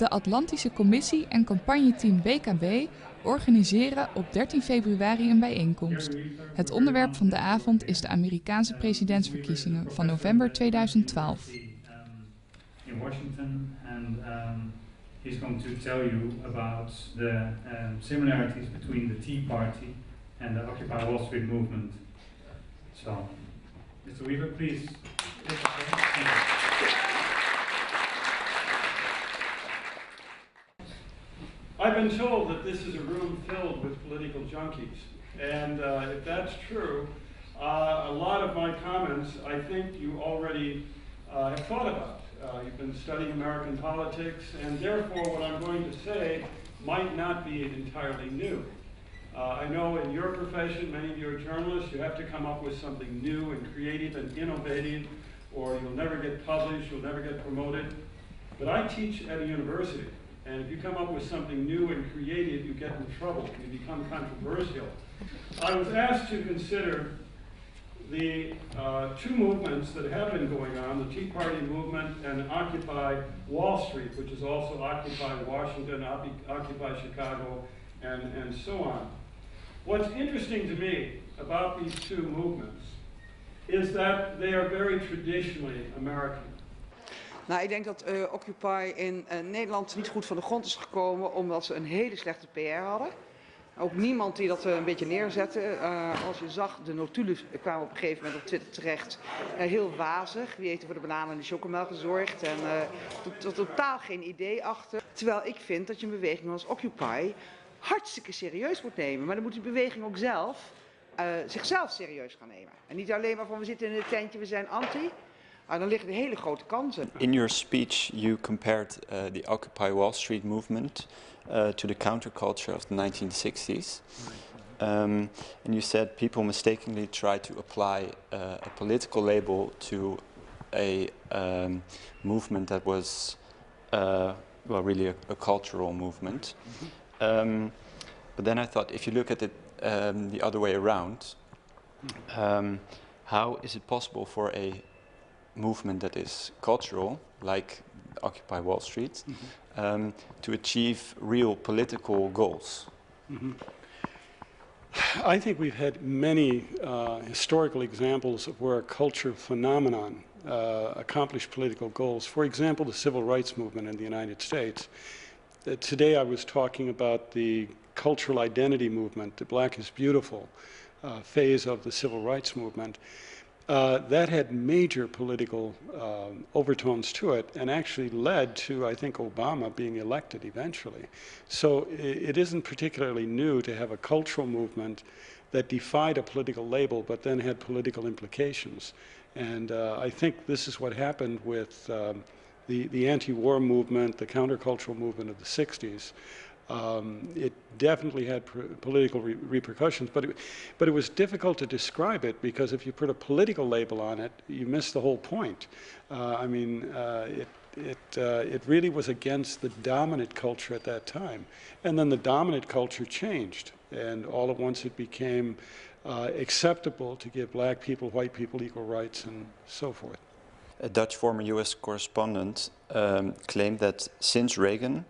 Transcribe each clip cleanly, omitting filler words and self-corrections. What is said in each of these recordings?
De Atlantische Commissie en campagneteam BKB organiseren op 13 februari een bijeenkomst. Het onderwerp van de avond is de Amerikaanse presidentsverkiezingen van november 2012. In Washington, and he's going to tell you about the similarities between the Tea Party and the Occupy Wall Street movement. So, Mr. Weaver, please. I've been told that this is a room filled with political junkies, and if that's true, a lot of my comments I think you already have thought about. You've been studying American politics, and therefore what I'm going to say might not be entirely new. I know in your profession, many of you are journalists, you have to come up with something new and creative and innovative, or you'll never get published, you'll never get promoted. But I teach at a university, and if you come up with something new and creative, you get in trouble, you become controversial. I was asked to consider the two movements that have been going on, the Tea Party movement and Occupy Wall Street, which is also Occupy Washington, Occupy Chicago, and so on. What's interesting to me about these two movements is that they are very traditionally American. Nou, ik denk dat Occupy in Nederland niet goed van de grond is gekomen omdat ze een hele slechte PR hadden. Ook niemand die dat een beetje neerzette. Als je zag, de notulen kwamen op een gegeven moment op Twitter terecht. Heel wazig. Wie heeft er voor de bananen en de chocomel gezorgd? En totaal geen idee achter. Terwijl ik vind dat je een beweging als Occupy hartstikke serieus moet nemen. Maar dan moet die beweging ook zelf zichzelf serieus gaan nemen. En niet alleen maar van we zitten in een tentje, we zijn anti. Dan liggen er hele grote kansen. In your speech you compared the Occupy Wall Street movement to the counterculture of the 1960s. And you said people mistakenly try to apply a political label to a movement that was well, really a cultural movement. But then I thought, if you look at it the other way around, how is it possible for a movement that is cultural, like Occupy Wall Street, to achieve real political goals? I think we've had many historical examples of where a culture phenomenon accomplished political goals. For example, the civil rights movement in the United States. Today I was talking about the cultural identity movement, the Black is Beautiful phase of the civil rights movement. That had major political overtones to it and actually led to, I think, Obama being elected eventually. So it isn't particularly new to have a cultural movement that defied a political label but then had political implications. And I think this is what happened with the anti-war movement, the countercultural movement of the 60s. It definitely had political repercussions, but it was difficult to describe it because if you put a political label on it, you miss the whole point. I mean, it really was against the dominant culture at that time. And then the dominant culture changed, and all at once it became acceptable to give black people, white people equal rights, and so forth. A Dutch former US correspondent claimed that since Reagan,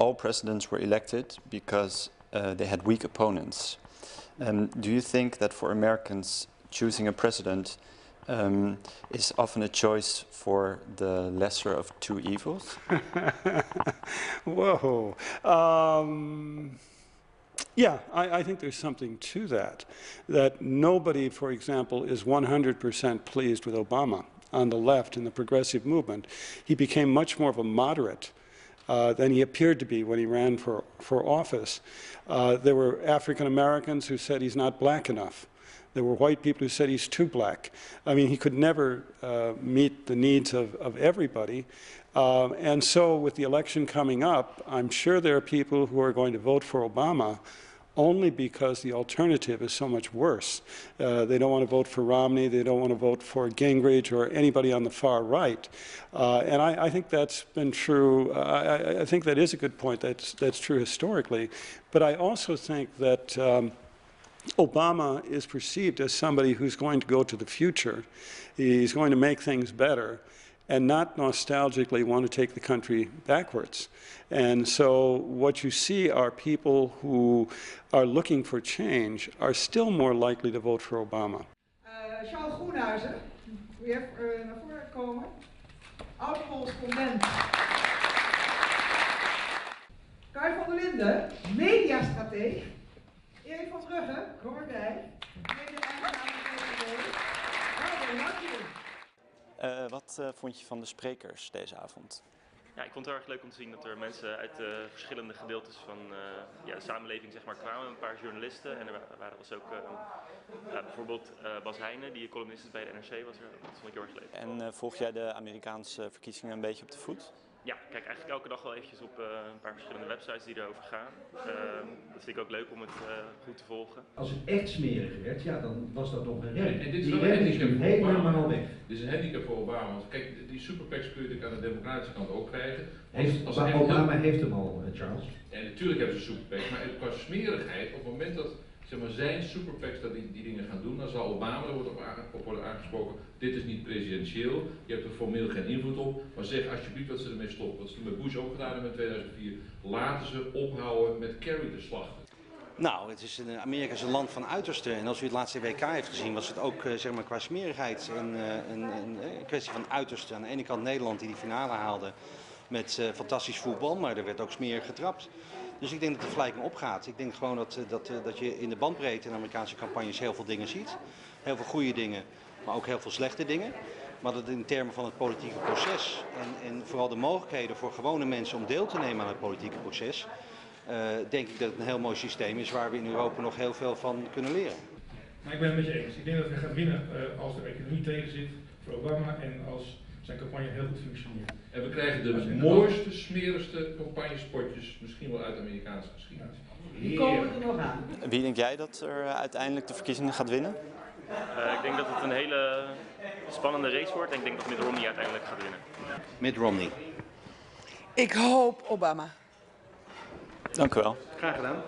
all presidents were elected because they had weak opponents. Do you think that for Americans, choosing a president is often a choice for the lesser of two evils? Whoa. Yeah, I think there's something to that. That nobody, for example, is 100% pleased with Obama on the left in the progressive movement. He became much more of a moderate than he appeared to be when he ran for office. There were African Americans who said he's not black enough. There were white people who said he's too black. I mean, he could never meet the needs of everybody. And so with the election coming up, I'm sure there are people who are going to vote for Obama only because the alternative is so much worse. They don't want to vote for Romney, they don't want to vote for Gingrich or anybody on the far right. And I think that's been true. I think that is a good point, that's true historically. But I also think that Obama is perceived as somebody who's going to go to the future. He's going to make things better. and not nostalgically want to take the country backwards. And so what you see are people who are looking for change are still more likely to vote for Obama. Charles Groenhuizen, u heeft naar voren gekomen. Oud-correspondent. Kai van der Linden, mediastrateeg. Erik van Brugge, Gordij, mede-eigenaar van BKB. Wat vond je van de sprekers deze avond? Ja, ik vond het heel erg leuk om te zien dat er mensen uit verschillende gedeeltes van de samenleving zeg maar, kwamen. Een paar journalisten en er was ook bijvoorbeeld Bas Heijnen, die columnist is bij de NRC, was er. Dat vond ik heel erg leuk. En volg jij de Amerikaanse verkiezingen een beetje op de voet? Ja, ik kijk eigenlijk elke dag wel eventjes op een paar verschillende websites die erover gaan. Dat vind ik ook leuk om het goed te volgen. Als het echt smerig werd, ja, dan was dat nog een rem. En dit is die wel een rem is handicap nu voor helemaal Obama. weg. Dit is een handicap voor Obama. Want kijk, die superpacks kun je natuurlijk aan de democratische kant ook krijgen. Obama heeft hem al, Charles. En natuurlijk hebben ze superpacks, maar qua smerigheid, op het moment dat zeg maar, zijn superpacks dat die dingen gaan doen, dan zal Obama er op worden aangesproken. Dit is niet presidentieel, je hebt er formeel geen invloed op, maar zeg alsjeblieft dat ze ermee stoppen. Wat ze met Bush ook gedaan hebben in 2004, laten ze ophouden met Kerry te slachten. Nou, Amerika is een land van uitersten en als u het laatste WK heeft gezien was het ook zeg maar, qua smerigheid een kwestie van uitersten. Aan de ene kant Nederland die finale haalde met fantastisch voetbal, maar er werd ook smerig getrapt. Dus ik denk dat de vergelijking opgaat. Ik denk gewoon dat je in de bandbreedte in de Amerikaanse campagnes heel veel dingen ziet. Heel veel goede dingen, maar ook heel veel slechte dingen. Maar dat in termen van het politieke proces en vooral de mogelijkheden voor gewone mensen om deel te nemen aan het politieke proces, denk ik dat het een heel mooi systeem is waar we in Europa nog heel veel van kunnen leren. Maar ik ben het met je eens. Ik denk dat hij gaat winnen als de economie tegen zit voor Obama en als zijn campagne heel goed functioneert. En we krijgen de mooiste, smerigste campagnespotjes, misschien wel uit de Amerikaanse geschiedenis. Die komen er nog aan. Wie denk jij dat er uiteindelijk de verkiezingen gaat winnen? Ik denk dat het een hele spannende race wordt en ik denk dat Mitt Romney uiteindelijk gaat winnen. Mitt Romney. Ik hoop Obama. Dank u wel. Graag gedaan.